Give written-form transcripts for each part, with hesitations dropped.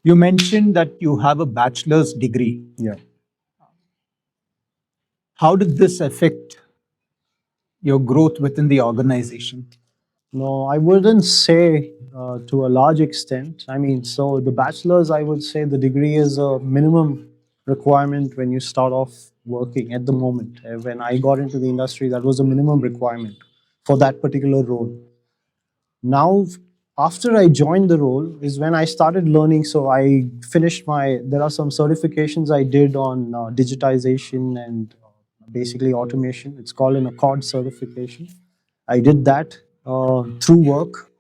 You mentioned that you have a bachelor's degree. Yeah. How did this affect your growth within the organization? No, I wouldn't say to a large extent. I mean, so the bachelor's, I would say the degree is a minimum requirement when you start off working at the moment. When I got into the industry, that was a minimum requirement for that particular role. Now, after I joined the role is when I started learning. So I finished there are some certifications I did on digitization and basically automation. It's called an Accord certification. I did that through work.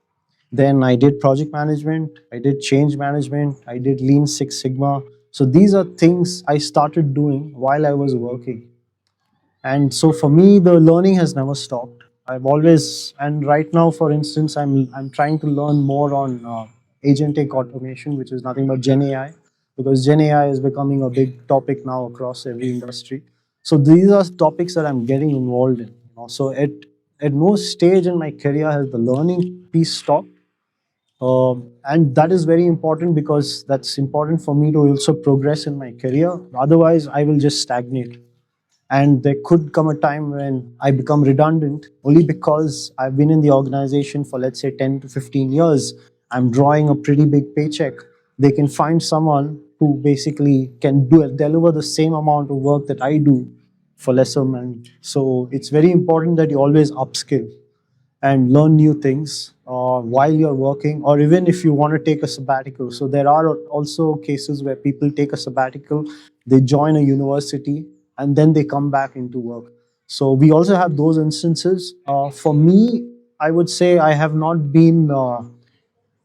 Then I did project management, I did change management, I did Lean Six Sigma. So these are things I started doing while I was working. And so for me, the learning has never stopped. I've always, and right now, for instance, I'm trying to learn more on agentic automation, which is nothing but Gen AI, because Gen AI is becoming a big topic now across every industry. So these are topics that I'm getting involved in. So at no stage in my career has the learning piece stopped. And that is very important because that's important for me to also progress in my career. Otherwise, I will just stagnate. And there could come a time when I become redundant only because I've been in the organization for, let's say, 10 to 15 years. I'm drawing a pretty big paycheck. They can find someone who basically can deliver the same amount of work that I do for lesser money. So it's very important that you always upskill and learn new things while you're working, or even if you want to take a sabbatical. So there are also cases where people take a sabbatical, they join a university, and then they come back into work. So we also have those instances. For me, I would say I have not been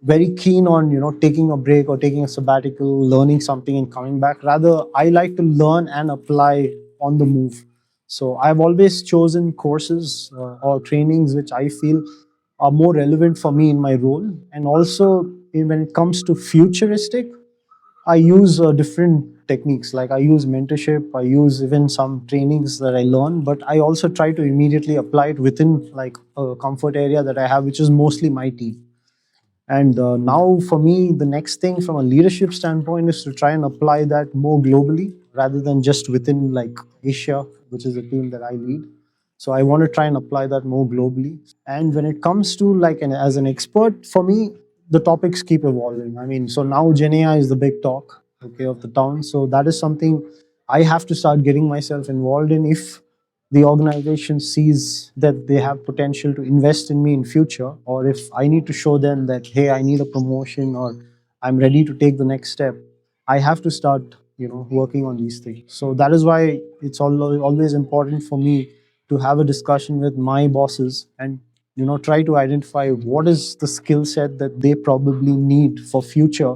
very keen on taking a break or taking a sabbatical, learning something and coming back. Rather, I like to learn and apply on the move. So I've always chosen courses or trainings which I feel are more relevant for me in my role. And also, when it comes to futuristic, I use different techniques. Like I use mentorship, I use even some trainings that I learn, but I also try to immediately apply it within like a comfort area that I have, which is mostly my team. And now, for me, the next thing from a leadership standpoint is to try and apply that more globally rather than just within like Asia, which is the team that I lead. So I want to try and apply that more globally. And when it comes to like as an expert, for me, the topics keep evolving. I mean, so now Gen AI is the big talk, okay, of the town. So that is something I have to start getting myself involved in if the organization sees that they have potential to invest in me in future, or if I need to show them that, hey, I need a promotion or I'm ready to take the next step, I have to start working on these things. So that is why it's always important for me to have a discussion with my bosses and try to identify what is the skill set that they probably need for future,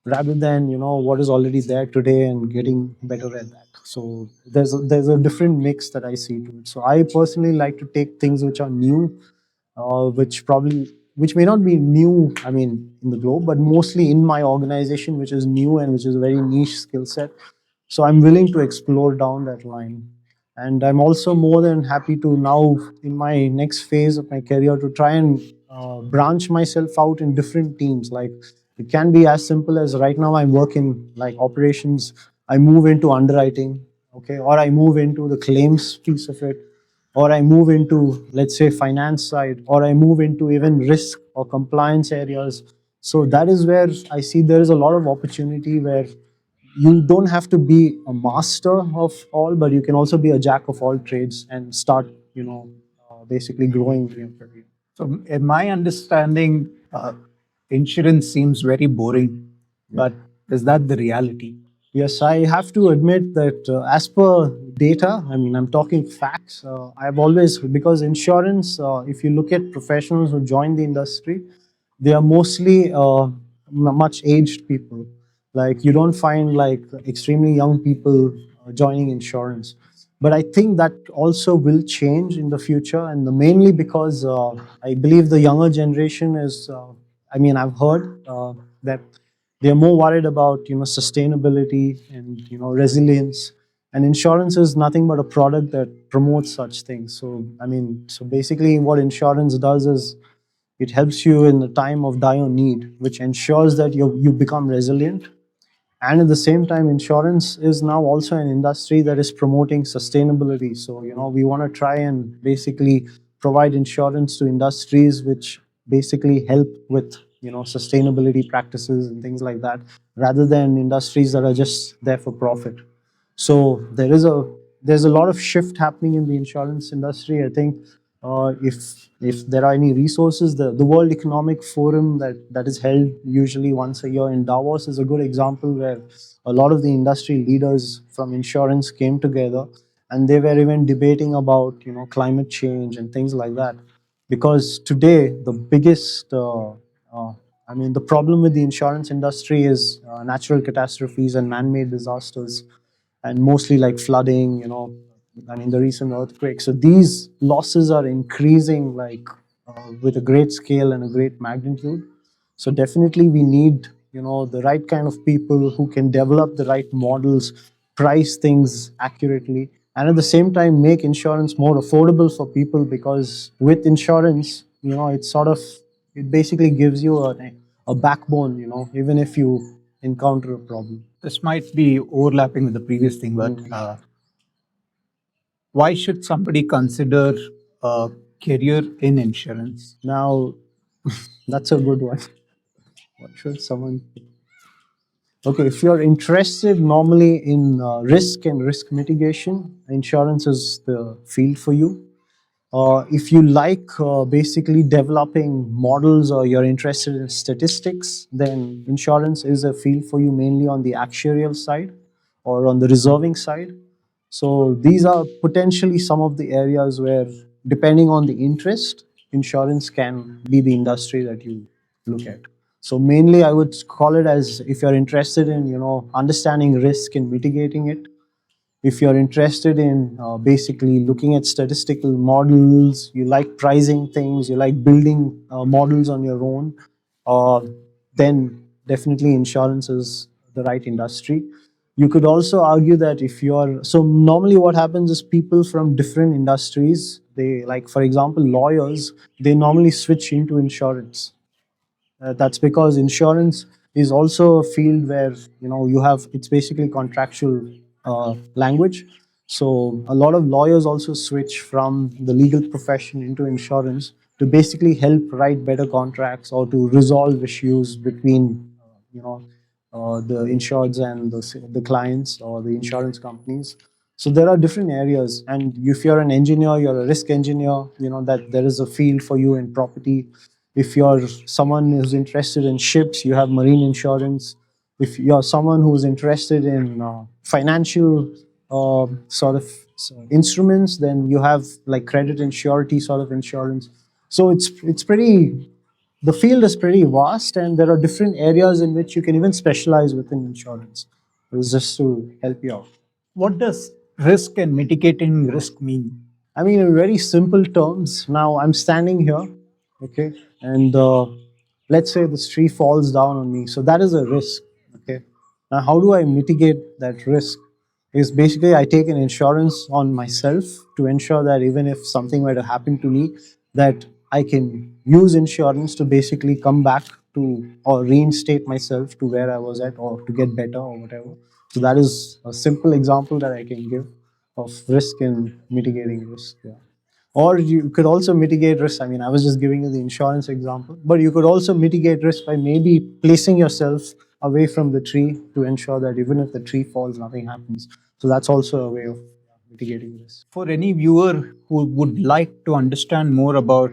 rather than what is already there today and getting better at that. So there's a different mix that I see to it. So I personally like to take things which are new, which may not be new, I mean, in the globe, but mostly in my organization, which is new and which is a very niche skill set. So I'm willing to explore down that line. And I'm also more than happy to now, in my next phase of my career, to try and branch myself out in different teams. Like it can be as simple as right now I'm working like operations, I move into underwriting, okay, or I move into the claims piece of it, or I move into, let's say, finance side, or I move into even risk or compliance areas. So that is where I see there is a lot of opportunity where you don't have to be a master of all, but you can also be a jack of all trades and start, basically growing your career. So, in my understanding, insurance seems very boring, but is that the reality? Yes, I have to admit that as per data, I mean, I'm talking facts. I've always, because insurance, if you look at professionals who join the industry, they are mostly much aged people. Like you don't find like extremely young people joining insurance. But I think that also will change in the future, and mainly because I believe the younger generation is. I mean, I've heard that they're more worried about sustainability and resilience, and insurance is nothing but a product that promotes such things. So I mean, so basically what insurance does is It helps you in the time of dire need, which ensures that you become resilient. And at the same time, insurance is now also an industry that is promoting sustainability. So we want to try and basically provide insurance to industries which basically help with sustainability practices and things like that, rather than industries that are just there for profit. So there's a lot of shift happening in the insurance industry. I think if there are any resources, the World Economic Forum that is held usually once a year in Davos is a good example, where a lot of the industry leaders from insurance came together, and they were even debating about climate change and things like that. Because today the biggest the problem with the insurance industry is natural catastrophes and man-made disasters, and mostly like flooding, the recent earthquakes. So these losses are increasing like with a great scale and a great magnitude. So definitely we need, the right kind of people who can develop the right models, price things accurately, and at the same time make insurance more affordable for people. Because with insurance, it basically gives you a backbone, even if you encounter a problem. This might be overlapping with the previous thing, but why should somebody consider a career in insurance? Now, that's a good one. What should someone? Okay, if you're interested normally in risk and risk mitigation, insurance is the field for you. If you like basically developing models, or you're interested in statistics, then insurance is a field for you, mainly on the actuarial side or on the reserving side. So these are potentially some of the areas where, depending on the interest, insurance can be the industry that you look at. So mainly, I would call it as, if you're interested in understanding risk and mitigating it, if you're interested in basically looking at statistical models, you like pricing things, you like building models on your own, uh, then definitely insurance is the right industry. You could also argue that if you're, so normally what happens is, people from different industries, they, like for example lawyers, they normally switch into insurance. That's because insurance is also a field where you have, it's basically contractual language. So a lot of lawyers also switch from the legal profession into insurance to basically help write better contracts, or to resolve issues between the insureds and the clients or the insurance companies. So there are different areas, and if you're an engineer, you're a risk engineer, that there is a field for you in property. If you're someone who's interested in ships, you have marine insurance. If you're someone who's interested in financial sort of instruments, then you have like credit and surety sort of insurance. So it's pretty, the field is pretty vast, and there are different areas in which you can even specialize within insurance. It's just to help you out. What does risk and mitigating risk mean? I mean, in very simple terms, now I'm standing here, okay, and let's say this tree falls down on me. So that is a risk, okay. Now, how do I mitigate that risk? Is basically I take an insurance on myself to ensure that even if something were to happen to me, that I can use insurance to basically come back to, or reinstate myself to where I was at, or to get better or whatever. So that is a simple example that I can give of risk and mitigating risk. Yeah. Or you could also mitigate risk. I mean, I was just giving you the insurance example, but you could also mitigate risk by maybe placing yourself away from the tree to ensure that even if the tree falls, nothing happens. So that's also a way of mitigating risk. For any viewer who would like to understand more about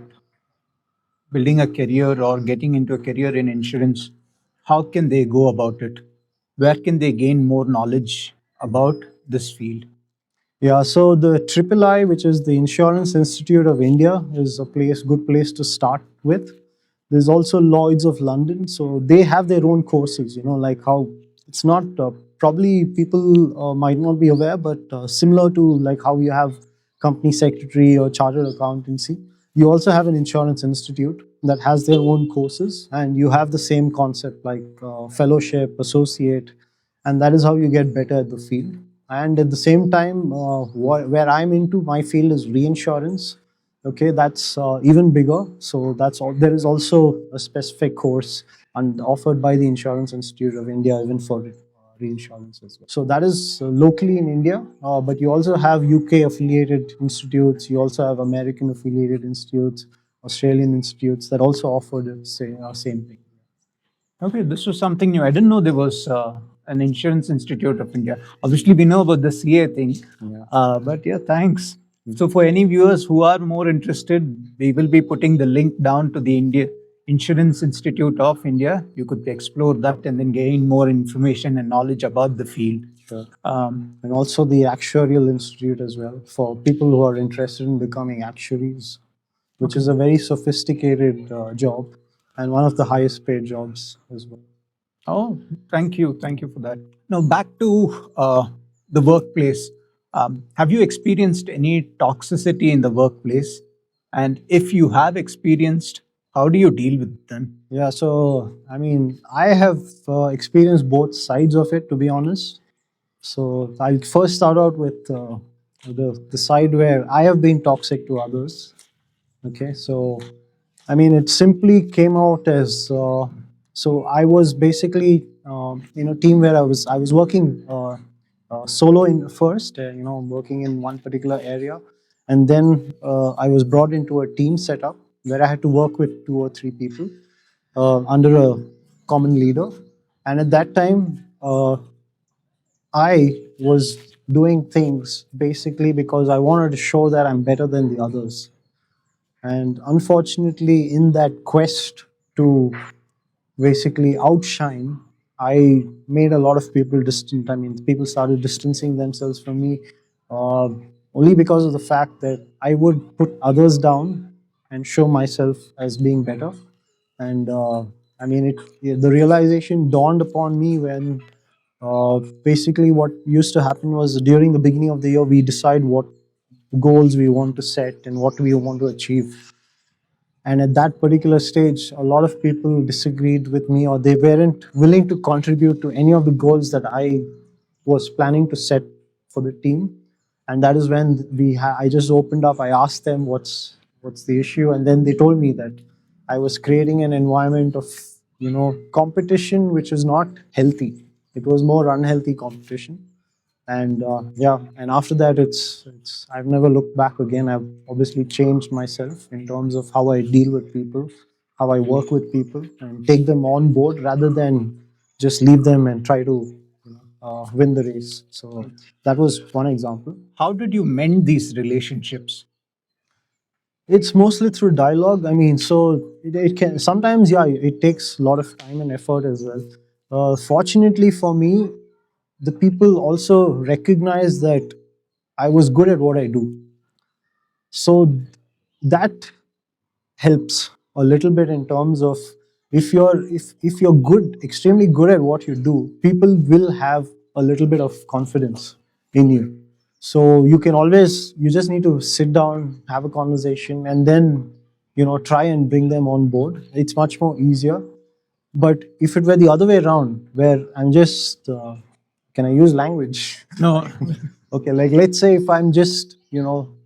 building a career or getting into a career in insurance, how can they go about it? Where can they gain more knowledge about this field? Yeah, so the III, which is the Insurance Institute of India, is a good place to start with. There's also Lloyd's of London, so they have their own courses. Like how it's not probably people might not be aware, but similar to like how you have company secretary or chartered accountancy, you also have an insurance institute that has their own courses, and you have the same concept like fellowship, associate, and that is how you get better at the field. And at the same time, where I'm into, my field is reinsurance. Okay, that's even bigger. So that's all. There is also a specific course and offered by the Insurance Institute of India, even for reinsurance as well. So that is locally in India, but you also have UK affiliated institutes. You also have American affiliated institutes, Australian institutes that also offer the same thing. Okay, this was something new. I didn't know there was an Insurance Institute of India. Obviously, we know about the CA thing, Yeah. but yeah, thanks. So, for any viewers who are more interested, we will be putting the link down to the India Insurance Institute of India. You could explore that and then gain more information and knowledge about the field. Sure. Um, And also the Actuarial Institute as well for people who are interested in becoming actuaries, which is a very sophisticated job and one of the highest paid jobs as well. Oh, thank you. Thank you for that. Now, back to the workplace. Have you experienced any toxicity in the workplace? And if you have experienced, how do you deal with them? Yeah, so I mean, I have experienced both sides of it, to be honest. So I'll first start out with the side where I have been toxic to others. Okay, so I mean, it simply came out as so I was basically in a team where I was working solo in first, working in one particular area, and then I was brought into a team setup where I had to work with two or three people under a common leader, and at that time. I was doing things basically because I wanted to show that I'm better than the others. And unfortunately, in that quest to basically outshine, I made a lot of people distant. I mean, people started distancing themselves from me uh, only because of the fact that I would put others down and show myself as being better. And I mean, the realization dawned upon me when basically what used to happen was during the beginning of the year, we decide what goals we want to set and what we want to achieve. And at that particular stage, a lot of people disagreed with me or they weren't willing to contribute to any of the goals that I was planning to set for the team. And that is when I just opened up. I asked them what's the issue, and then they told me that I was creating an environment of competition which is not healthy. It was more unhealthy competition, and yeah, and after that it's I've never looked back again. I've obviously changed myself in terms of how I deal with people, how I work with people, and take them on board rather than just leave them and try to win the race. So that was one example. How did you mend these relationships? It's mostly through dialogue. I mean, so it can sometimes, yeah, it takes a lot of time and effort as well. Fortunately for me, the people also recognize that I was good at what I do. So that helps a little bit in terms of if you're good, extremely good at what you do, people will have a little bit of confidence in you. So you just need to sit down, have a conversation, and then try and bring them on board. It's much more easier. But if it were the other way around, where I'm just can I use language? No. Okay, like let's say if I'm just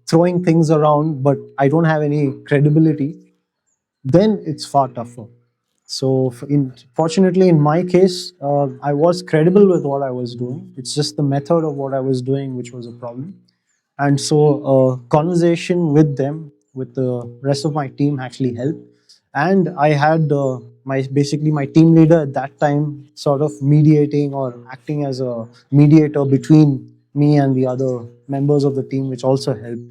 throwing things around but I don't have any credibility, then it's far tougher. So fortunately in my case, I was credible with what I was doing. It's just the method of what I was doing which was a problem. And so conversation with them, with the rest of my team, actually helped. And I had my basically my team leader at that time sort of mediating or acting as a mediator between me and the other members of the team, which also helped.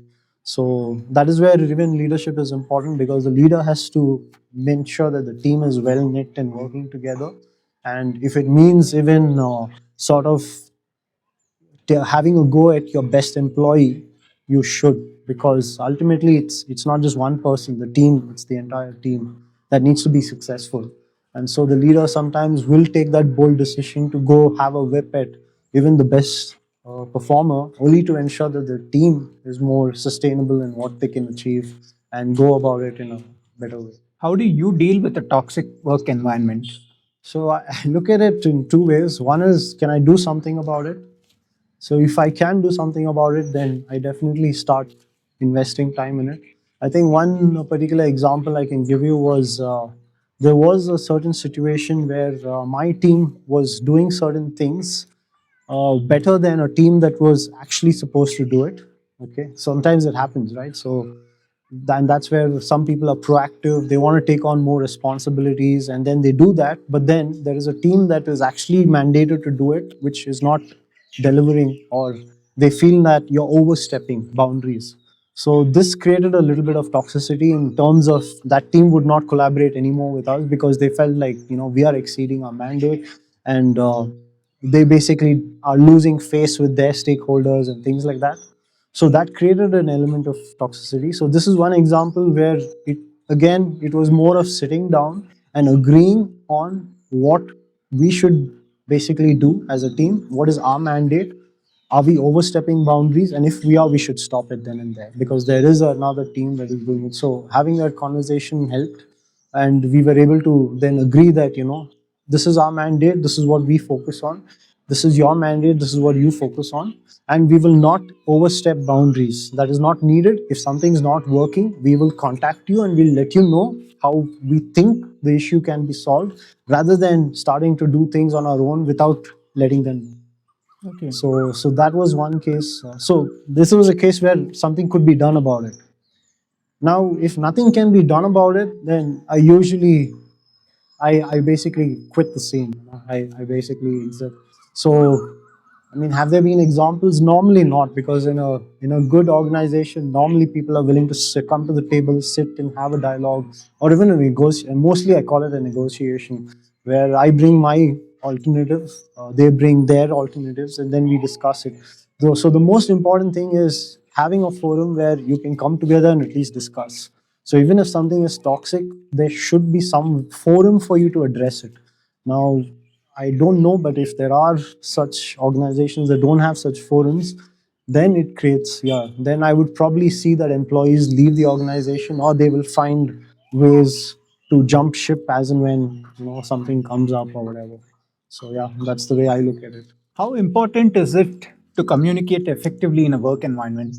So that is where even leadership is important, because the leader has to make sure that the team is well knit and working together. And if it means even sort of having a go at your best employee, you should, because ultimately it's not just one person, the team, it's the entire team that needs to be successful. And so the leader sometimes will take that bold decision to go have a whip at even the best performer, only to ensure that the team is more sustainable in what they can achieve and go about it in a better way. How do you deal with a toxic work environment? So I look at it in two ways. One is, can I do something about it? So if I can do something about it, then I definitely start investing time in it. I think one particular example I can give you was there was a certain situation where my team was doing certain things better than a team that was actually supposed to do it. Okay, sometimes it happens, right? So then that's where some people are proactive. They want to take on more responsibilities, and then they do that. But then there is a team that is actually mandated to do it, which is not delivering, or they feel that you're overstepping boundaries. So this created a little bit of toxicity in terms of that team would not collaborate anymore with us because they felt like we are exceeding our mandate, and they basically are losing face with their stakeholders and things like that. So that created an element of toxicity. So this is one example where it was more of sitting down and agreeing on what we should basically do as a team. What is our mandate? Are we overstepping boundaries? And if we are, we should stop it then and there because there is another team that is doing it. So having that conversation helped, and we were able to then agree that this is our mandate, this is what we focus on, this is your mandate, this is what you focus on, and we will not overstep boundaries. That is not needed. If something's not working, we will contact you and we'll let you know how we think the issue can be solved, rather than starting to do things on our own without letting them know. Okay. So that was one case. So this was a case where something could be done about it. Now, if nothing can be done about it, then I basically quit the scene. I basically exit. So, I mean, have there been examples? Normally not, because in a good organization, normally people are willing to come to the table, sit and have a dialogue, or even a negotiation. Mostly, I call it a negotiation, where I bring my alternative, they bring their alternatives, and then we discuss it. So the most important thing is having a forum where you can come together and at least discuss. So even if something is toxic, there should be some forum for you to address it. Now, I don't know, but if there are such organizations that don't have such forums, then it creates, yeah, then I would probably see that employees leave the organization, or they will find ways to jump ship as and when something comes up or whatever. So yeah, that's the way I look at it. How important is it to communicate effectively in a work environment?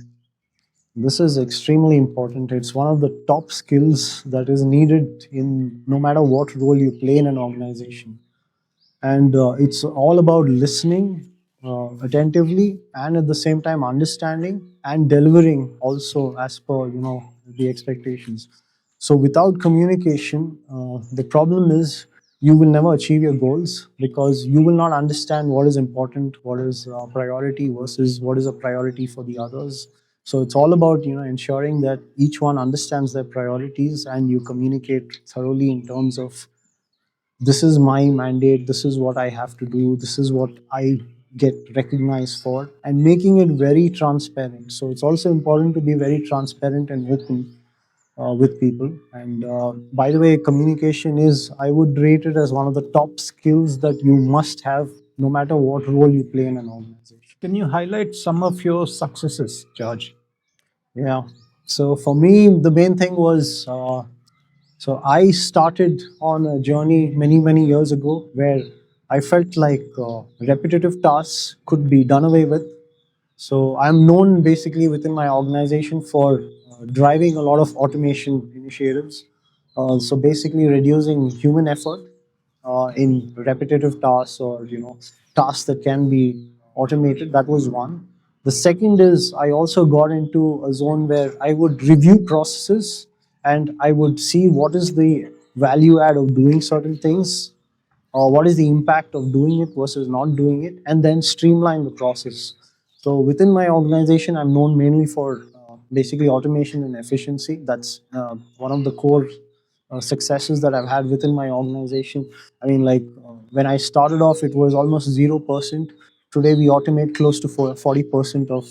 This is extremely important. It's one of the top skills that is needed in no matter what role you play in an organization. And it's all about listening attentively, and at the same time understanding and delivering also as per the expectations. So without communication, the problem is you will never achieve your goals because you will not understand what is important, what is priority versus what is a priority for the others. So it's all about ensuring that each one understands their priorities and you communicate thoroughly in terms of this is my mandate, this is what I have to do, this is what I get recognized for, and making it very transparent. So it's also important to be very transparent and open with people. And by the way, communication is, I would rate it as one of the top skills that you must have no matter what role you play in an organization. Can you highlight some of your successes, George? Yeah. So for me, the main thing was so I started on a journey many, many years ago where I felt like repetitive tasks could be done away with. So I'm known basically within my organization for driving a lot of automation initiatives. So basically reducing human effort in repetitive tasks, or tasks that can be automated. That was one. The second is I also got into a zone where I would review processes and I would see what is the value add of doing certain things, or what is the impact of doing it versus not doing it, and then streamline the process. So within my organization, I'm known mainly for basically automation and efficiency. That's one of the core successes that I've had within my organization. I mean, like when I started off, it was almost 0%. Today, we automate close to 40% of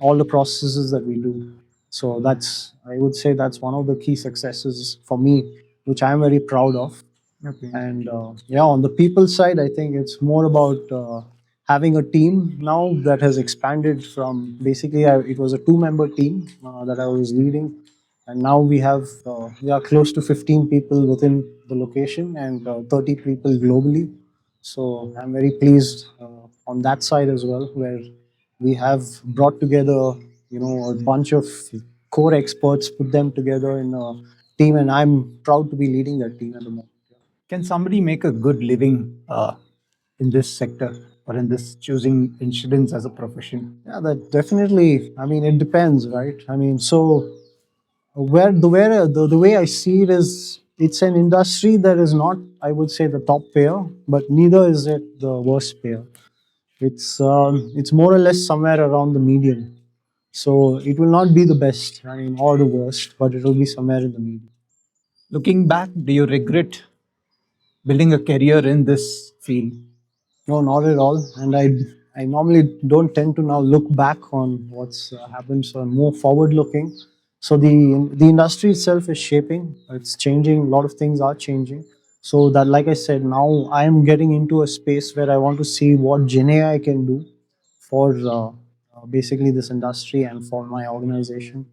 all the processes that we do. So I would say that's one of the key successes for me, which I'm very proud of. Okay. And yeah, on the people side, I think it's more about having a team now that has expanded from basically it was a two-member team that I was leading, and now we are close to 15 people within the location and 30 people globally. So I'm very pleased on that side as well, where we have brought together a bunch of core experts, put them together in a team, and I'm proud to be leading that team at the moment. Can somebody make a good living in this sector or in this choosing insurance as a profession? Yeah, that definitely. I mean, it depends, right? I mean, so where the way I see it is, it's an industry that is not, I would say, the top payer, but neither is it the worst payer. It's more or less somewhere around the median. So it will not be the best, I mean, or the worst, but it will be somewhere in the median. Looking back, do you regret building a career in this field? No, not at all. And I normally don't tend to now look back on what's happened. So I'm more forward looking. So the industry itself is shaping. It's changing. A lot of things are changing. So that, like I said, now I am getting into a space where I want to see what Gen AI can do for basically this industry and for my organization.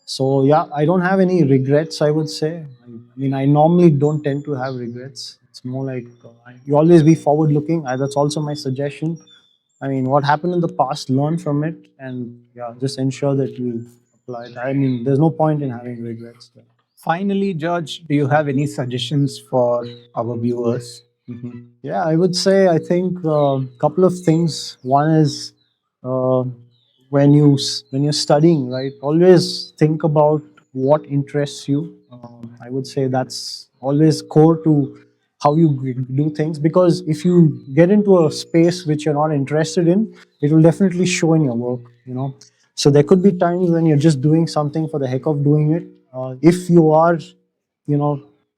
So yeah, I don't have any regrets, I would say. I mean, I normally don't tend to have regrets. It's more like you always be forward looking. That's also my suggestion. I mean, what happened in the past, learn from it, and yeah, just ensure that you apply it. I mean, there's no point in having regrets. Finally, George, do you have any suggestions for our viewers? Yeah, I would say, I think a couple of things. One is uh, when you're studying, right? Always think about what interests you. I would say that's always core to how you do things, because if you get into a space which you're not interested in, it will definitely show in your work. So there could be times when you're just doing something for the heck of doing it. If you are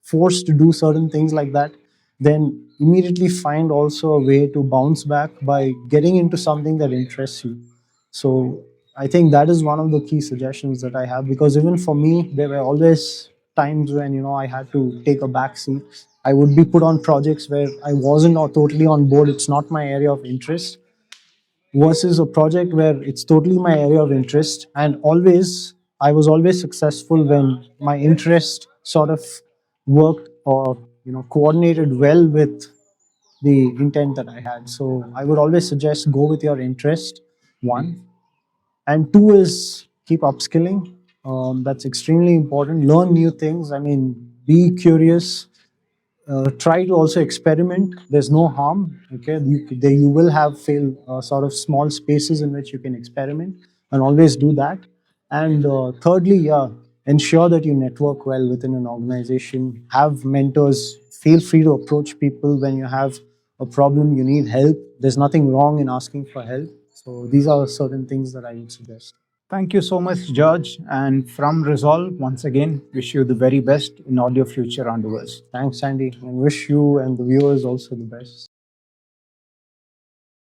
forced to do certain things like that, then immediately find also a way to bounce back by getting into something that interests you. So I think that is one of the key suggestions that I have, because even for me, there were always times when I had to take a back seat. I would be put on projects where I wasn't or totally on board. It's not my area of interest, versus a project where it's totally my area of interest. And always, I was always successful when my interest sort of worked or coordinated well with the intent that I had. So I would always suggest go with your interest, one. And two is keep upskilling. That's extremely important. Learn new things. I mean, be curious. Try to also experiment. There's no harm. Okay, you will have fail sort of small spaces in which you can experiment, and always do that. And thirdly, yeah, ensure that you network well within an organization. Have mentors. Feel free to approach people when you have a problem, you need help. There's nothing wrong in asking for help. So these are certain things that I would suggest. Thank you so much, George. And from Resolve, once again, wish you the very best in all your future endeavors. Thanks, Sandy, and wish you and the viewers also the best.